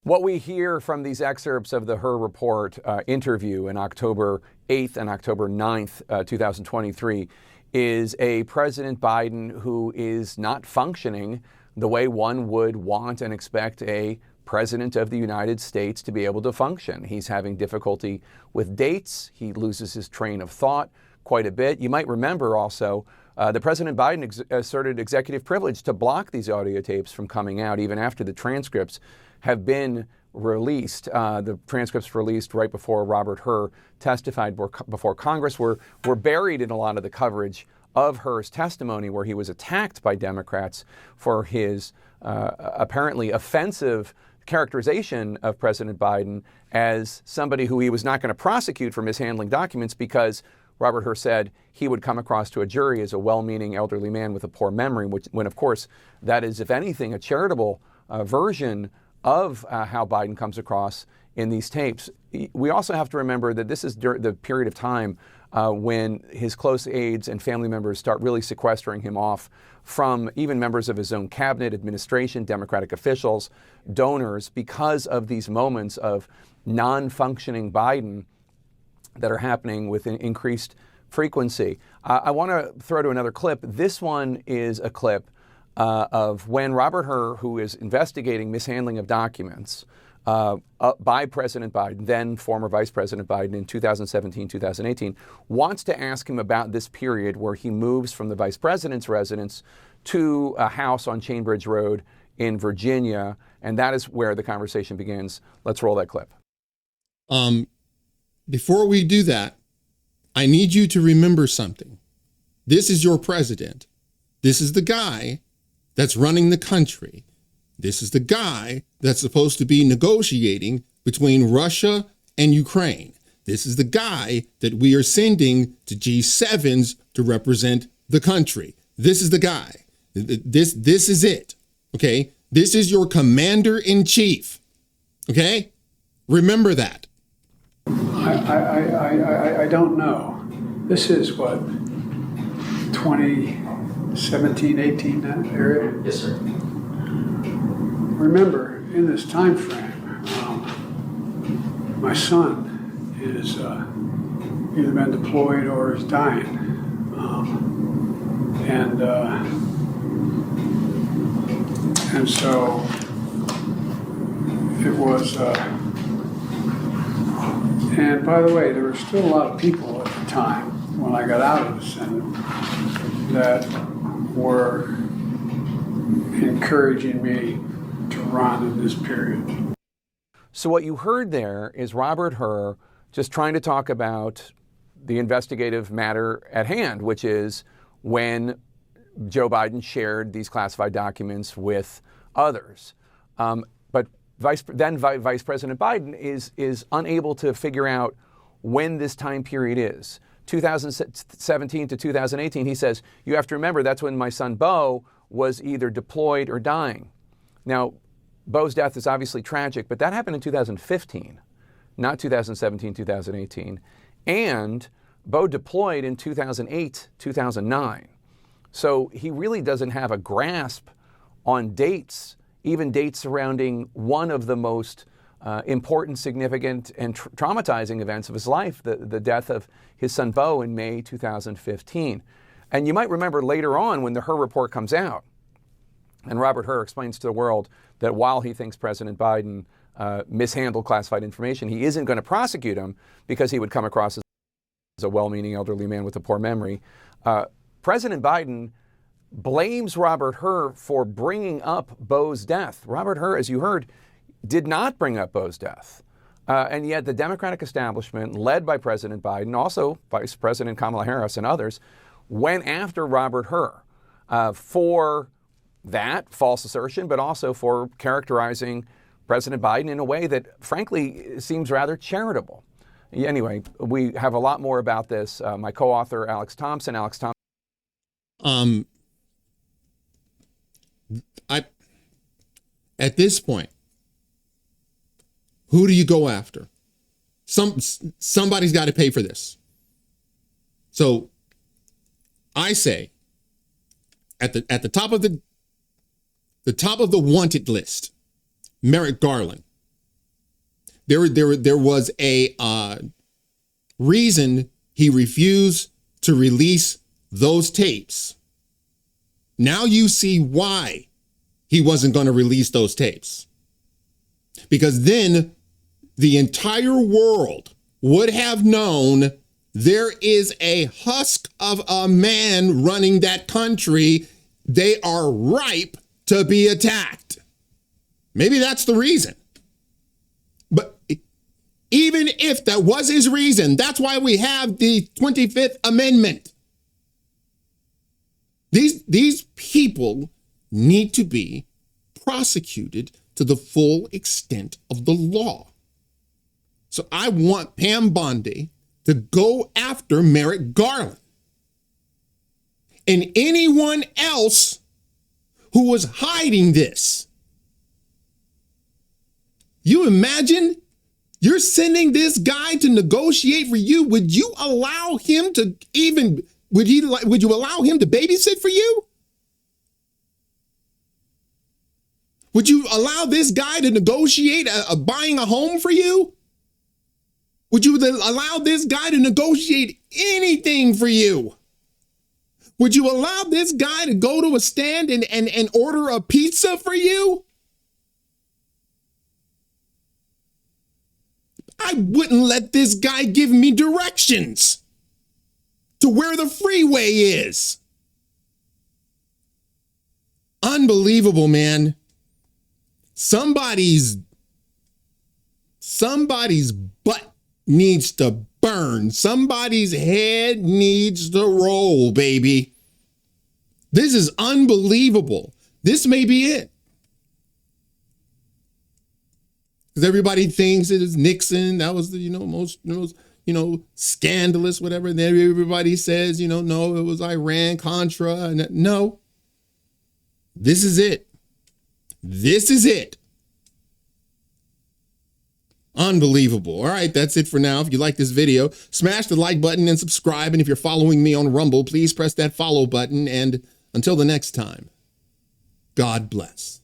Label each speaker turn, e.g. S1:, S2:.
S1: What we hear from these excerpts of the Hur report interview in October 8th and October 9th, 2023, is a President Biden who is not functioning the way one would want and expect a President of the United States to be able to function. He's having difficulty with dates. He loses his train of thought quite a bit. You might remember also the President Biden asserted executive privilege to block these audio tapes from coming out even after the transcripts have been released. The transcripts released right before Robert Hur testified before Congress were buried in a lot of the coverage of Hur's testimony, where he was attacked by Democrats for his apparently offensive characterization of President Biden as somebody who he was not going to prosecute for mishandling documents because Robert Hur said he would come across to a jury as a well-meaning elderly man with a poor memory, when of course that is, if anything, a charitable version of how Biden comes across in these tapes. We also have to remember that this is the period of time when his close aides and family members start really sequestering him off from even members of his own cabinet, administration, Democratic officials, donors, because of these moments of non-functioning Biden that are happening with an increased frequency. I want to throw to another clip. This one is a clip of when Robert Hur, who is investigating mishandling of documents by President Biden, then former Vice President Biden in 2017, 2018, wants to ask him about this period where he moves from the Vice President's residence to a house on Chainbridge Road in Virginia. And that is where the conversation begins. Let's roll that clip.
S2: Before we do that, I need you to remember something. This is your president. This is the guy that's running the country. This is the guy that's supposed to be negotiating between Russia and Ukraine. This is the guy that we are sending to G7s to represent the country. This is the guy. This is it. Okay? This is your commander in chief. Okay? Remember that.
S3: I don't know. This is what, 2017, 18, that area?
S4: Yes, sir.
S3: Remember, in this time frame, my son is either been deployed or is dying. And so it was, and by the way, there were still a lot of people at the time when I got out of the Senate that were encouraging me to run in this period.
S1: So what you heard there is Robert Hur just trying to talk about the investigative matter at hand, which is when Joe Biden shared these classified documents with others. But Vice President Biden is unable to figure out when this time period is. 2017 to 2018, he says, you have to remember that's when my son Beau was either deployed or dying. Now, Beau's death is obviously tragic, but that happened in 2015, not 2017, 2018. And Beau deployed in 2008, 2009. So he really doesn't have a grasp on dates, even dates surrounding one of the most important, significant, and traumatizing events of his life, the death of his son Beau in May 2015. And you might remember later on when the Hur report comes out, and Robert Hur explains to the world that while he thinks President Biden mishandled classified information, he isn't going to prosecute him because he would come across as a well-meaning elderly man with a poor memory. President Biden blames Robert Hur for bringing up Beau's death. Robert Hur, as you heard, did not bring up Beau's death. And yet the Democratic establishment, led by President Biden, also Vice President Kamala Harris and others, went after Robert Hur for that false assertion, but also for characterizing President Biden in a way that, frankly, seems rather charitable. Anyway, we have a lot more about this. My co-author, Alex Thompson.
S2: At this point, who do you go after? Somebody's got to pay for this. So I say at the top of the wanted list, Merrick Garland. There was a reason he refused to release those tapes. Now you see why he wasn't going to release those tapes. Because then the entire world would have known there is a husk of a man running that country. They are ripe to be attacked. Maybe that's the reason. But even if that was his reason, that's why we have the 25th Amendment. These people need to be prosecuted to the full extent of the law. So I want Pam Bondi to go after Merrick Garland and anyone else who was hiding this. You imagine you're sending this guy to negotiate for you. Would you allow him to would you allow him to babysit for you? Would you allow this guy to negotiate buying a home for you? Would you allow this guy to negotiate anything for you? Would you allow this guy to go to a stand and order a pizza for you? I wouldn't let this guy give me directions to where the freeway is. Unbelievable, man. Somebody's butt needs to burn. Somebody's head needs to roll, baby. This is unbelievable. This may be it. Because everybody thinks it is Nixon. That was the most scandalous, whatever. And then everybody says, no, it was Iran, Contra. And no, this is it. This is it. Unbelievable. All right, that's it for now. If you like this video, smash the like button and subscribe. And if you're following me on Rumble, please press that follow button. And until the next time, God bless.